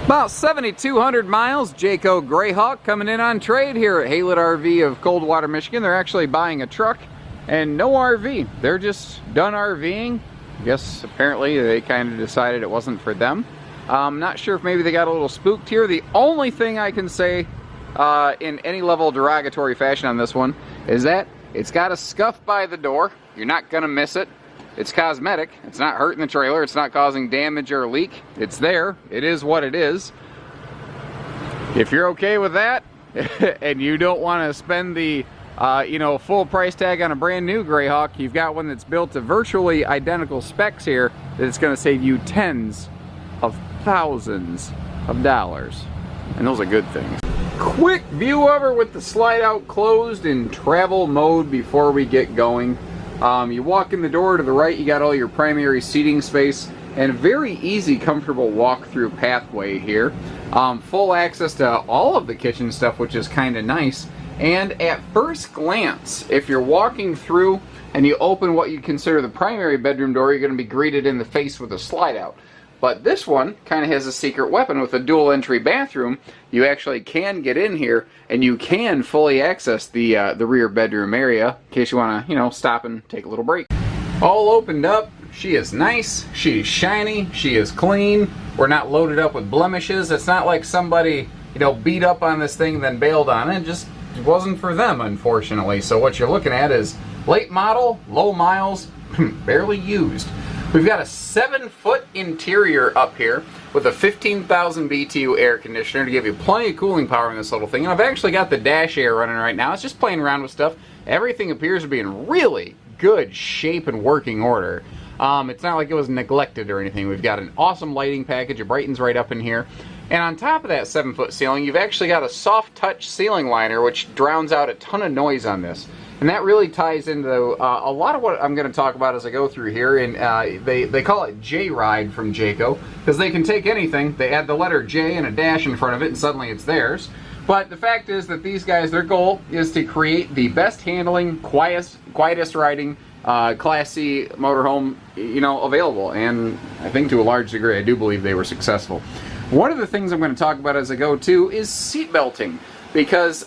About 7,200 miles, Jayco Greyhawk coming in on trade here at Haylett RV of Coldwater, Michigan. They're actually buying a truck and no RV. They're just done RVing. I guess apparently they kind of decided it wasn't for them. I'm not sure if maybe they got a little spooked here. The only thing I can say in any level of derogatory fashion on this one is that it's got a scuff by the door. You're not gonna miss it. It's cosmetic. It's not hurting the trailer. It's not causing damage or leak. It's there. It is what it is. If you're okay with that, and you don't want to spend the full price tag on a brand new Greyhawk, you've got one that's built to virtually identical specs here that's going to save you tens of thousands of dollars. And those are good things. Quick view over with the slide out closed in travel mode before we get going. You walk in the door to the right, you got all your primary seating space and a very easy, comfortable walk-through pathway here. Full access to all of the kitchen stuff, which is kind of nice. And at first glance, if you're walking through and you open what you consider the primary bedroom door, you're going to be greeted in the face with a slide out. But this one kind of has a secret weapon with a dual entry bathroom. You actually can get in here and you can fully access the rear bedroom area in case you want to, stop and take a little break. All opened up. She is nice. She's shiny. She is clean. We're not loaded up with blemishes. It's not like somebody, beat up on this thing and then bailed on it. It just wasn't for them, unfortunately. So what you're looking at is late model, low miles, barely used. We've got a 7-foot interior up here with a 15,000 BTU air conditioner to give you plenty of cooling power in this little thing. And I've actually got the dash air running right now. It's just playing around with stuff. Everything appears to be in really good shape and working order. It's not like it was neglected or anything. We've got an awesome lighting package. It brightens right up in here. And on top of that 7-foot ceiling, you've actually got a soft touch ceiling liner which drowns out a ton of noise on this. And that really ties into a lot of what I'm going to talk about as I go through here. And they call it J-Ride from Jayco because they can take anything. They add the letter J and a dash in front of it and suddenly it's theirs. But the fact is that these guys, their goal is to create the best handling, quietest riding, Class C motorhome, available. And I think to a large degree, I do believe they were successful. One of the things I'm going to talk about as I go too is seat belting. Because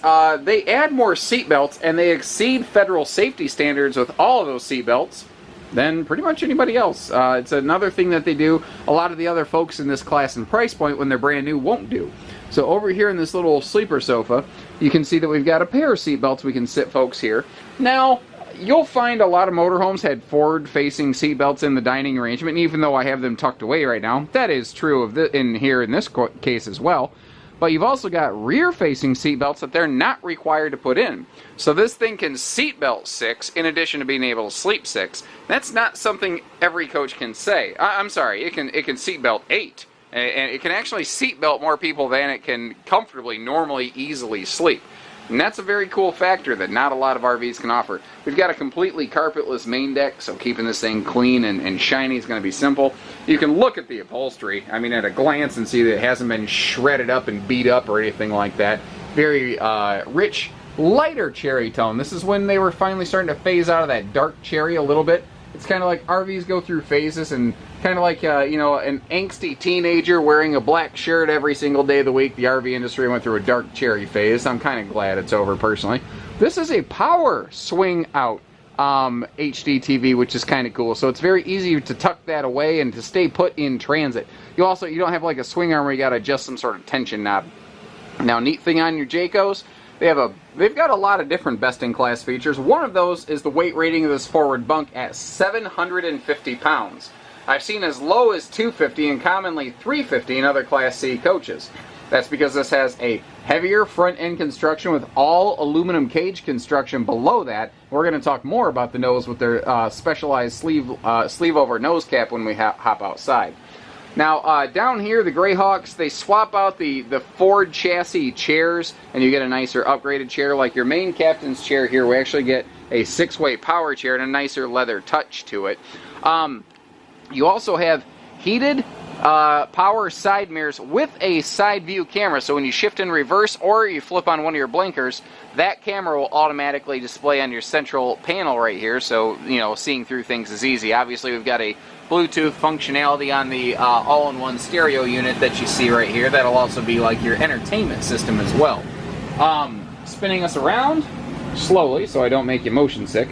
they add more seat belts and they exceed federal safety standards with all of those seat belts than pretty much anybody else. It's another thing that they do a lot of the other folks in this class and price point when they're brand new won't do. So over here in this little sleeper sofa, you can see that we've got a pair of seat belts we can sit folks here. Now, you'll find a lot of motorhomes had forward-facing seat belts in the dining arrangement, and even though I have them tucked away right now, that is true of in this case as well. But you've also got rear-facing seat belts that they're not required to put in. So this thing can seat belt 6 in addition to being able to sleep 6. That's not something every coach can say. I'm sorry, it can seat belt 8. And it can actually seat belt more people than it can comfortably, normally, easily sleep. And that's a very cool factor that not a lot of RVs can offer. We've got a completely carpetless main deck, so keeping this thing clean and shiny is going to be simple. You can look at the upholstery, at a glance and see that it hasn't been shredded up and beat up or anything like that. Very rich, lighter cherry tone. This is when they were finally starting to phase out of that dark cherry a little bit. It's kind of like RVs go through phases, and kind of like an angsty teenager wearing a black shirt every single day of the week. The RV industry went through a dark cherry phase. I'm kind of glad it's over personally. This is a power swing out HD TV, which is kind of cool. So it's very easy to tuck that away and to stay put in transit. You don't have like a swing arm where you got to adjust some sort of tension knob. Now, neat thing on your Jaycos, they've got a lot of different best-in-class features. One of those is the weight rating of this forward bunk at 750 pounds. I've seen as low as 250 and commonly 350 in other Class C coaches. That's because this has a heavier front-end construction with all aluminum cage construction below that. We're going to talk more about the nose with their specialized sleeve-over nose cap when we hop outside. Now, down here, the Greyhawks, they swap out the Ford chassis chairs, and you get a nicer upgraded chair. Like your main captain's chair here, we actually get a 6-way power chair and a nicer leather touch to it. You also have heated power side mirrors with a side view camera. So when you shift in reverse or you flip on one of your blinkers, that camera will automatically display on your central panel right here. So, seeing through things is easy. Obviously, we've got a Bluetooth functionality on the all-in-one stereo unit that you see right here. That'll also be like your entertainment system as well. Spinning us around slowly so I don't make you motion sick.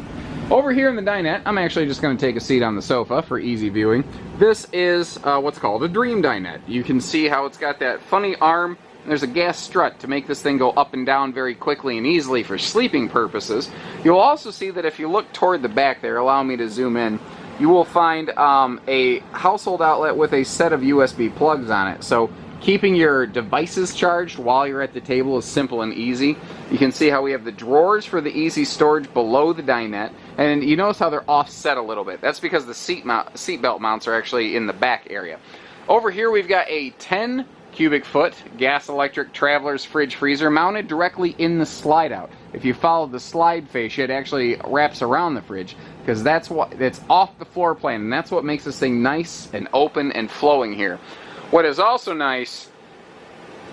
Over here in the dinette, I'm actually just going to take a seat on the sofa for easy viewing. This is what's called a dream dinette. You can see how it's got that funny arm. There's a gas strut to make this thing go up and down very quickly and easily for sleeping purposes. You'll also see that if you look toward the back there, allow me to zoom in, you will find a household outlet with a set of USB plugs on it. So keeping your devices charged while you're at the table is simple and easy. You can see how we have the drawers for the easy storage below the dinette. And you notice how they're offset a little bit. That's because the seat belt mounts are actually in the back area. Over here we've got a 10 cubic foot gas electric traveler's fridge freezer mounted directly in the slide out. If you follow the slide fascia, it actually wraps around the fridge because it's off the floor plan, and that's what makes this thing nice and open and flowing here. What is also nice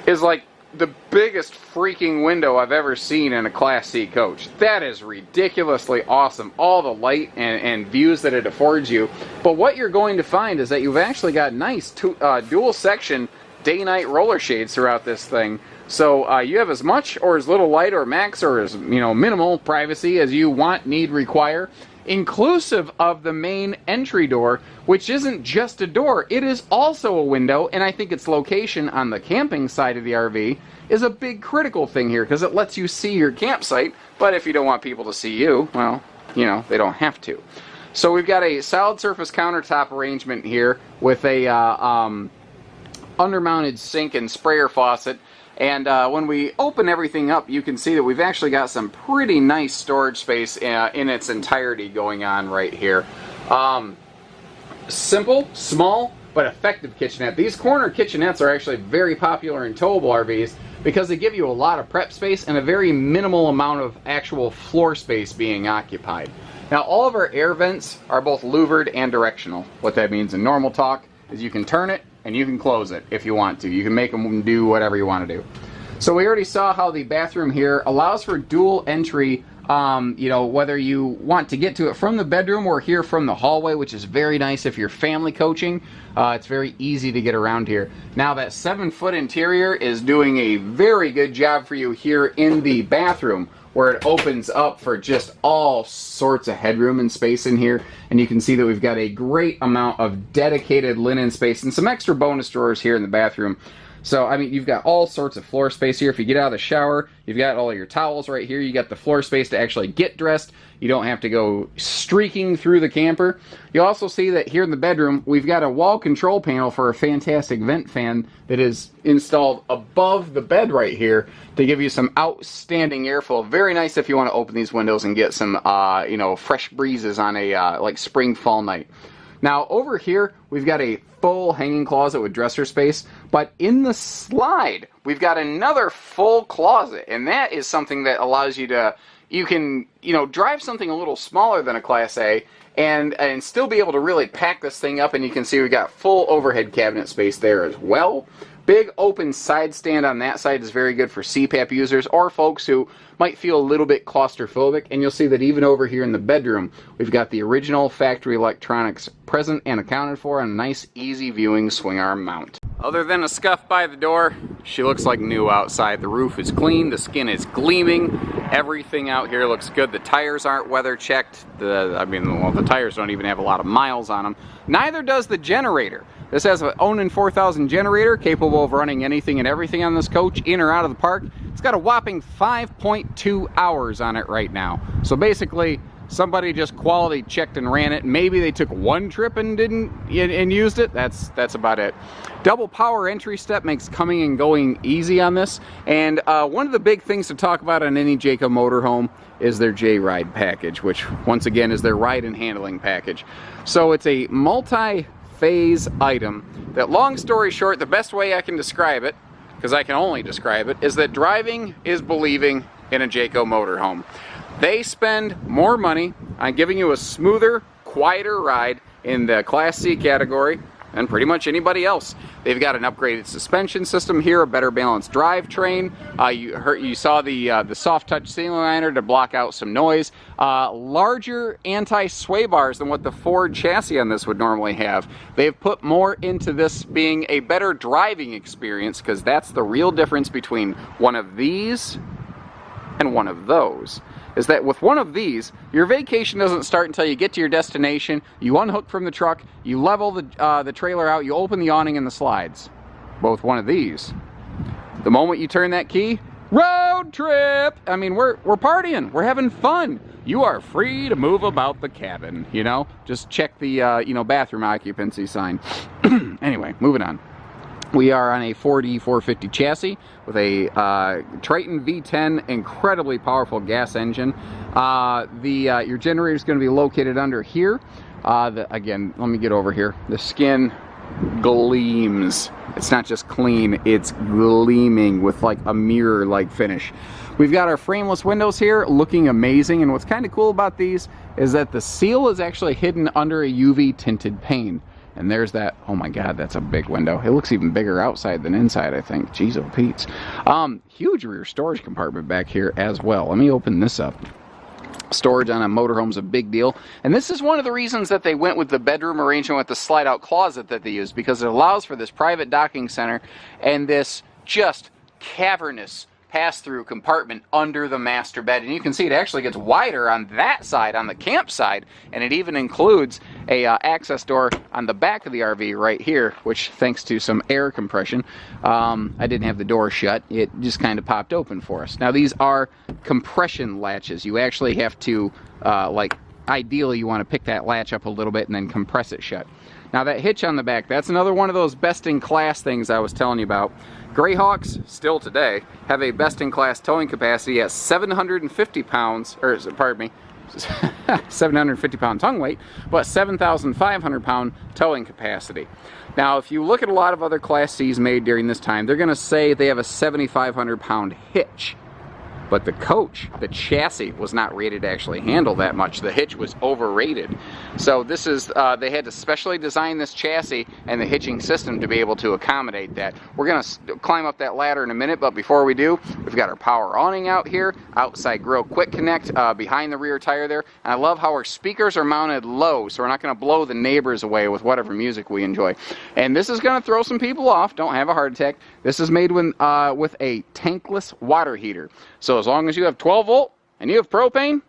is like the biggest freaking window I've ever seen in a Class C coach. That is ridiculously awesome. All the light and views that it affords you. But what you're going to find is that you've actually got nice dual section day-night roller shades throughout this thing. So you have as much or as little light or max or as minimal privacy as you want, need, require, inclusive of the main entry door, which isn't just a door, it is also a window. And I think its location on the camping side of the RV is a big critical thing here because it lets you see your campsite. But if you don't want people to see you, well, they don't have to. So we've got a solid surface countertop arrangement here with a undermounted sink and sprayer faucet. And when we open everything up, you can see that we've actually got some pretty nice storage space in its entirety going on right here. Simple, small, but effective kitchenette. These corner kitchenettes are actually very popular in towable RVs because they give you a lot of prep space and a very minimal amount of actual floor space being occupied. Now, all of our air vents are both louvered and directional. What that means in normal talk is you can turn it and you can close it if you want to. You can make them do whatever you want to do. So we already saw how the bathroom here allows for dual entry, whether you want to get to it from the bedroom or here from the hallway, which is very nice if you're family coaching. It's very easy to get around here. Now that 7-foot interior is doing a very good job for you here in the bathroom, where it opens up for just all sorts of headroom and space in here. And you can see that we've got a great amount of dedicated linen space and some extra bonus drawers here in the bathroom. So, I mean, you've got all sorts of floor space here. If you get out of the shower, you've got all your towels right here. You got the floor space to actually get dressed. You don't have to go streaking through the camper. You also see that here in the bedroom, we've got a wall control panel for a fantastic vent fan that is installed above the bed right here to give you some outstanding airflow. Very nice if you want to open these windows and get some, fresh breezes on a like spring fall night. Now over here, we've got a full hanging closet with dresser space, but in the slide, we've got another full closet, and that is something that allows you to, you can, drive something a little smaller than a Class A and still be able to really pack this thing up, and you can see we've got full overhead cabinet space there as well. Big open side stand on that side is very good for CPAP users or folks who might feel a little bit claustrophobic. And you'll see that even over here in the bedroom, we've got the original factory electronics present and accounted for on a nice, easy viewing swing arm mount. Other than a scuff by the door, she looks like new outside. The roof is clean, the skin is gleaming, everything out here looks good. The tires aren't weather checked. The tires don't even have a lot of miles on them. Neither does the generator. This has an Onan 4000 generator capable of running anything and everything on this coach, in or out of the park. It's got a whopping 5.2 hours on it right now. So basically, somebody just quality checked and ran it. Maybe they took one trip and used it. That's about it. Double power entry step makes coming and going easy on this. And one of the big things to talk about on any Jayco motorhome is their J-Ride package, which once again is their ride and handling package. So it's a multi-phase item that, long story short, the best way I can describe it, because I can only describe it, is that driving is believing in a Jayco motorhome. They spend more money on giving you a smoother, quieter ride in the Class C category than pretty much anybody else. They've got an upgraded suspension system here, a better balanced drivetrain. You saw the soft touch ceiling liner to block out some noise. Larger anti-sway bars than what the Ford chassis on this would normally have. They've put more into this being a better driving experience, because that's the real difference between one of these and one of those. Is that with one of these, your vacation doesn't start until you get to your destination, you unhook from the truck, you level the trailer out, you open the awning and the slides. But with one of these, the moment you turn that key, road trip! I mean, we're partying, we're having fun. You are free to move about the cabin, you know? Just check the, bathroom occupancy sign. Anyway, moving on. We are on a 4D450 chassis with a Triton V10, incredibly powerful gas engine. Your generator is going to be located under here. Again, let me get over here. The skin gleams. It's not just clean, it's gleaming with like a mirror-like finish. We've got our frameless windows here looking amazing, and what's kind of cool about these is that the seal is actually hidden under a UV tinted pane. And there's that, oh my God, that's a big window. It looks even bigger outside than inside, I think. Jeez, oh Pete's. Huge rear storage compartment back here as well. Let me open this up. Storage on a motorhome's a big deal. And this is one of the reasons that they went with the bedroom arrangement with the slide-out closet that they used, because it allows for this private docking center and this just cavernous pass-through compartment under the master bed. And you can see it actually gets wider on that side, on the camp side, and it even includes a access door on the back of the RV right here, which, thanks to some air compression, I didn't have the door shut. It just kind of popped open for us. Now, these are compression latches. You actually have to, ideally, you want to pick that latch up a little bit and then compress it shut. Now, that hitch on the back, that's another one of those best-in-class things I was telling you about. Greyhawks, still today, have a best-in-class towing capacity at 750 pounds, or pardon me, 750 pound tongue weight, but 7,500 pound towing capacity. Now, if you look at a lot of other Class C's made during this time, they're going to say they have a 7,500 pound hitch. But the coach, the chassis, was not rated to actually handle that much. The hitch was overrated. So this is, they had to specially design this chassis and the hitching system to be able to accommodate that. We're going to climb up that ladder in a minute, but before we do, we've got our power awning out here, outside grill quick connect behind the rear tire there. And I love how our speakers are mounted low, so we're not going to blow the neighbors away with whatever music we enjoy. And this is going to throw some people off. Don't have a heart attack. This is made with a tankless water heater. So as long as you have 12 volt and you have propane,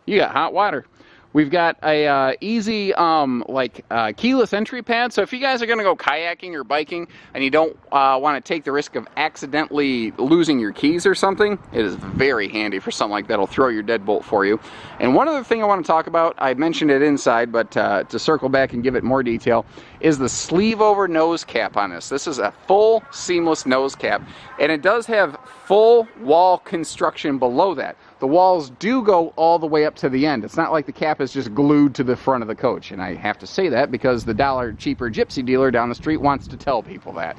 you got hot water. We've got a easy keyless entry pad. So if you guys are going to go kayaking or biking and you don't want to take the risk of accidentally losing your keys or something, it is very handy for something like that. It'll throw your deadbolt for you. And one other thing I want to talk about, I mentioned it inside, but to circle back and give it more detail, is the sleeve over nose cap on this. This is a full seamless nose cap, and it does have full wall construction below that. The walls do go all the way up to the end. It's not like the cap is just glued to the front of the coach. And I have to say that because the dollar cheaper gypsy dealer down the street wants to tell people that.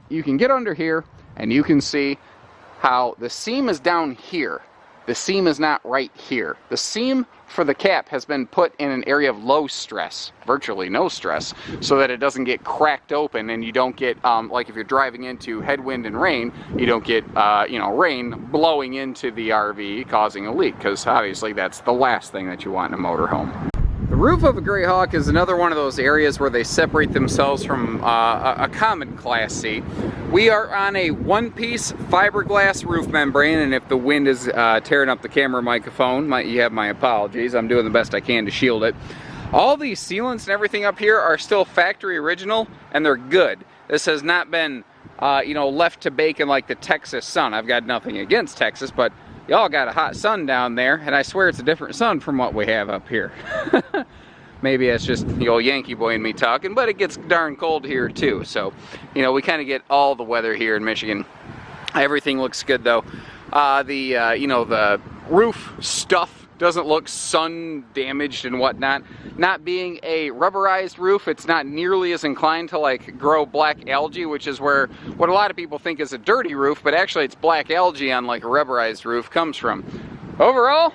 You can get under here and you can see how the seam is down here. The seam is not right here. The seam for the cap has been put in an area of low stress, virtually no stress, so that it doesn't get cracked open and you don't get, like if you're driving into headwind and rain, you don't get, rain blowing into the RV causing a leak, because obviously that's the last thing that you want in a motorhome. The roof of a Greyhawk is another one of those areas where they separate themselves from a common Class C. We are on a one-piece fiberglass roof membrane, and if the wind is tearing up the camera microphone, you have my apologies. I'm doing the best I can to shield it. All these sealants and everything up here are still factory original, and they're good. This has not been, left to bake in like the Texas sun. I've got nothing against Texas, but y'all got a hot sun down there, and I swear it's a different sun from what we have up here. Maybe that's just the old Yankee boy and me talking, but it gets darn cold here too. So, we kind of get all the weather here in Michigan. Everything looks good though. The roof stuff doesn't look sun damaged and whatnot. Not being a rubberized roof, it's not nearly as inclined to like grow black algae, which is where what a lot of people think is a dirty roof, but actually it's black algae on like a rubberized roof comes from. Overall,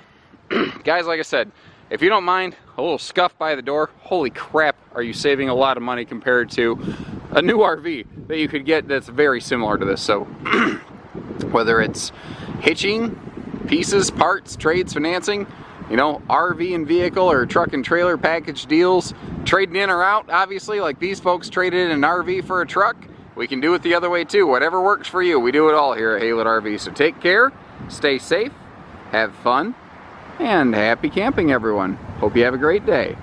guys, like I said, if you don't mind a little scuff by the door, holy crap, are you saving a lot of money compared to a new RV that you could get that's very similar to this. So whether it's hitching, pieces, parts, trades, financing, you know, RV and vehicle or truck and trailer package deals, trading in or out, obviously, like these folks traded in an RV for a truck, we can do it the other way too. Whatever works for you, we do it all here at Haylett RV. So take care, stay safe, have fun, and happy camping, everyone. Hope you have a great day.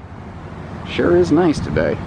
Sure is nice today.